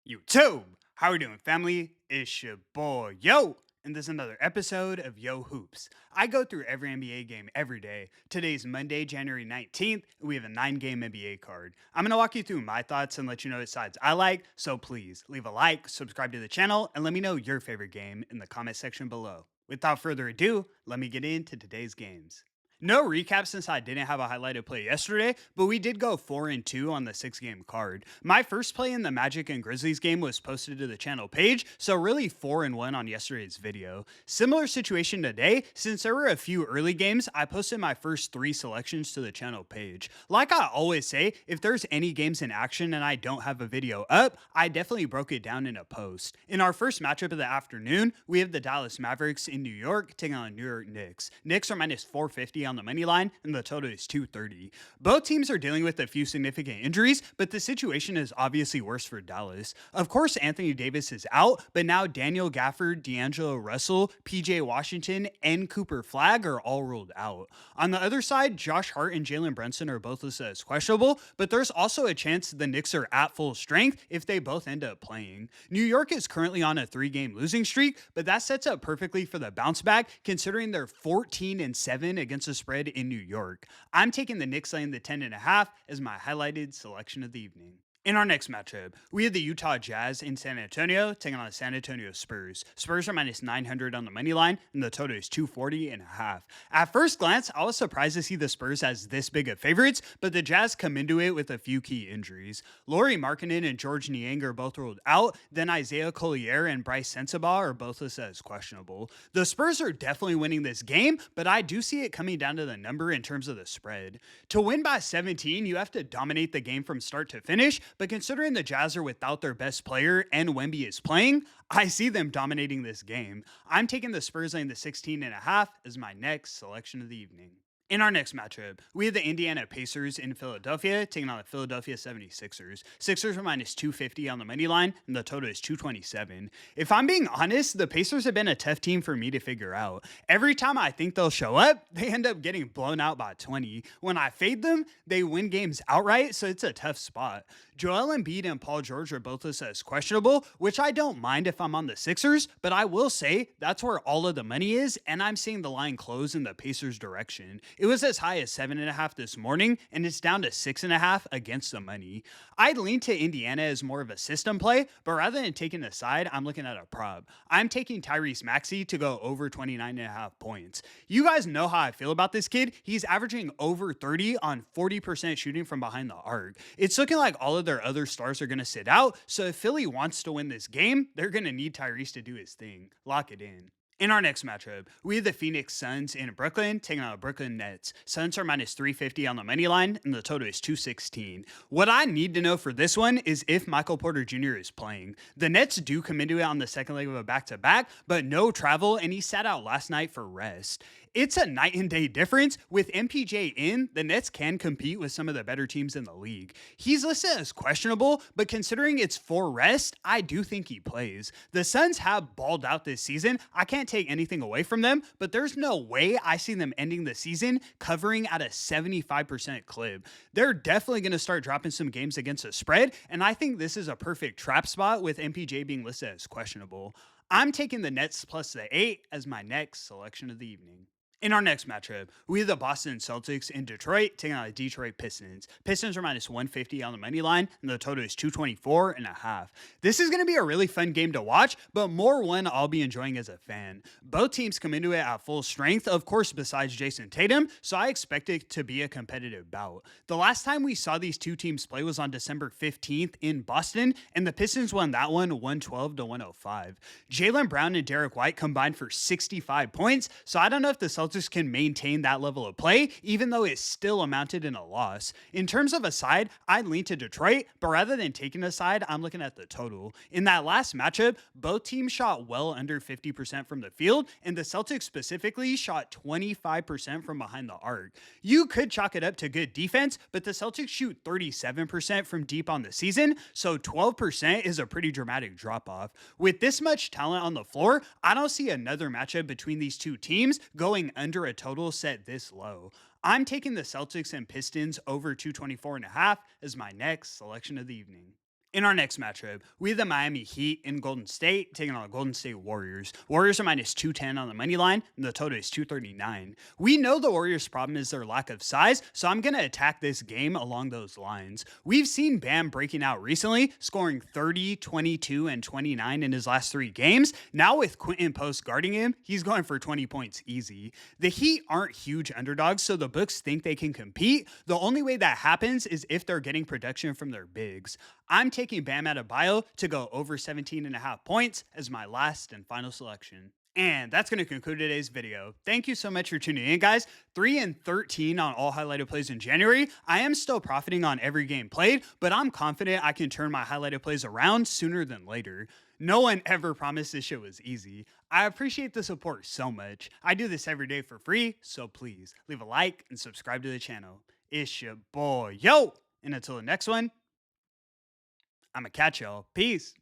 YouTube, how we doing, family? It's your boy, Yo, and this is another episode of Yo Hoops. I go through every NBA game every day. Today's Monday, January 19th, and we have a 9-game NBA card. I'm going to walk you through my thoughts and let you know what sides I like, so please leave a like, subscribe to the channel, and let me know your favorite game in the comment section below. Without further ado, let me get into today's games. No recap since I didn't have a highlighted play yesterday, but we did go 4 and 2 on the 6-game card. My first play in the Magic and Grizzlies game was posted to the channel page, so really 4 and 1 on yesterday's video. Similar situation today, since there were a few early games, I posted my first 3 selections to the channel page. Like I always say, if there's any games in action and I don't have a video up, I definitely broke it down in a post. In our first matchup of the afternoon, we have the Dallas Mavericks in New York taking on New York Knicks. Knicks are minus 450 on the money line, and the total is 230. Both teams are dealing with a few significant injuries, but the situation is obviously worse for Dallas. Of course, Anthony Davis is out, but now Daniel Gafford, D'Angelo Russell, PJ Washington, and Cooper Flagg are all ruled out. On the other side, Josh Hart and Jalen Brunson are both listed as questionable, but there's also a chance the Knicks are at full strength if they both end up playing. New York is currently on a 3-game losing streak, but that sets up perfectly for the bounce back considering they're 14 and 7 against the spread in New York. I'm taking the Knicks laying the 10.5 as my highlighted selection of the evening. In our next matchup, we have the Utah Jazz in San Antonio taking on the San Antonio Spurs. Spurs are minus 900 on the money line, and the total is 240.5. At first glance, I was surprised to see the Spurs as this big of favorites, but the Jazz come into it with a few key injuries. Lauri Markkanen and George Niang are both ruled out, then Isaiah Collier and Bryce Sensabaugh are both listed as questionable. The Spurs are definitely winning this game, but I do see it coming down to the number in terms of the spread. To win by 17, you have to dominate the game from start to finish, but considering the Jazz are without their best player and Wemby is playing, I see them dominating this game. I'm taking the Spurs laying the 16.5 as my next selection of the evening. In our next matchup, we have the Indiana Pacers in Philadelphia taking on the Philadelphia 76ers. Sixers are minus 250 on the money line, and the total is 227. If I'm being honest, the Pacers have been a tough team for me to figure out. Every time I think they'll show up, they end up getting blown out by 20. When I fade them, they win games outright, so it's a tough spot. Joel Embiid and Paul George are both listed as questionable, which I don't mind if I'm on the Sixers, but I will say that's where all of the money is, and I'm seeing the line close in the Pacers' direction. It was as high as 7.5 this morning, and it's down to 6.5 against the money. I'd lean to Indiana as more of a system play, but rather than taking a side, I'm looking at a prop. I'm taking Tyrese Maxey to go over 29.5 points. You guys know how I feel about this kid. He's averaging over 30 on 40% shooting from behind the arc. It's looking like all of their other stars are going to sit out, so if Philly wants to win this game, they're going to need Tyrese to do his thing. Lock it in. In our next matchup, we have the Phoenix Suns in Brooklyn taking on the Brooklyn Nets. Suns are minus 350 on the money line, and the total is 216. What I need to know for this one is if Michael Porter Jr. is playing. The Nets do come into it on the second leg of a back-to-back, but no travel, and he sat out last night for rest. It's a night and day difference. With MPJ in, the Nets can compete with some of the better teams in the league. He's listed as questionable, but considering it's for rest, I do think he plays. The Suns have balled out this season. I can't take anything away from them, but there's no way I see them ending the season covering at a 75% clip. They're definitely going to start dropping some games against the spread, and I think this is a perfect trap spot with MPJ being listed as questionable. I'm taking the Nets plus the 8 as my next selection of the evening. In our next matchup, we have the Boston Celtics in Detroit taking on the Detroit Pistons. Pistons are minus 150 on the money line, and the total is 224.5. This is going to be a really fun game to watch, but more one I'll be enjoying as a fan. Both teams come into it at full strength, of course, besides Jason Tatum, so I expect it to be a competitive bout. The last time we saw these two teams play was on December 15th in Boston, and the Pistons won that one 112 to 105. Jaylen Brown and Derek White combined for 65 points, so I don't know if the Celtics can maintain that level of play, even though it still amounted in a loss. In terms of a side, I'd lean to Detroit, but rather than taking a side, I'm looking at the total. In that last matchup, both teams shot well under 50% from the field, and the Celtics specifically shot 25% from behind the arc. You could chalk it up to good defense, but the Celtics shoot 37% from deep on the season, so 12% is a pretty dramatic drop off. With this much talent on the floor, I don't see another matchup between these two teams going under a total set this low. I'm taking the Celtics and Pistons over 224.5 as my next selection of the evening. In our next matchup, we have the Miami Heat in Golden State taking on the Golden State Warriors. Warriors are minus 210 on the money line, and the total is 239. We know the Warriors' problem is their lack of size, so I'm going to attack this game along those lines. We've seen Bam breaking out recently, scoring 30, 22, and 29 in his last 3 games. Now with Quentin Post guarding him, he's going for 20 points easy. The Heat aren't huge underdogs, so the books think they can compete. The only way that happens is if they're getting production from their bigs. I'm taking Bam Adebayo to go over 17.5 points as my last and final selection. And that's going to conclude today's video. Thank you so much for tuning in, guys. 3 and 13 on all highlighted plays in January. I am still profiting on every game played, but I'm confident I can turn my highlighted plays around sooner than later. No one ever promised this shit was easy. I appreciate the support so much. I do this every day for free, so please leave a like and subscribe to the channel. It's your boy, Yo! And until the next one, I'ma catch y'all. Peace.